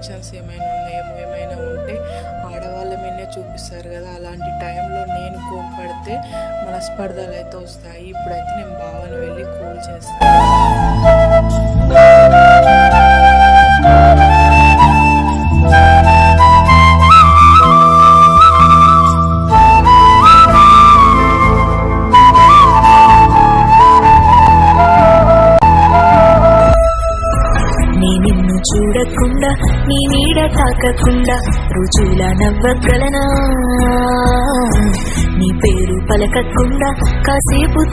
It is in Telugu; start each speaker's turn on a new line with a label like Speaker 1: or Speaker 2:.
Speaker 1: టెన్షన్స్ ఏమైనా ఉన్నాయేమో, ఏమైనా ఉంటే ఆడవాళ్ళ మీదనే చూపిస్తారు కదా. అలాంటి టైంలో నేను కోపడితే మనస్పర్ధలు అయితే వస్తాయి. ఇప్పుడైతే నేను బావని వెళ్ళి కూల్ చేస్తాను.
Speaker 2: చూడకుండా నీ నీడ తాకకుండా రుజుల నవ్వగలనా, నీ పేరు పలకకుండా కాసేపు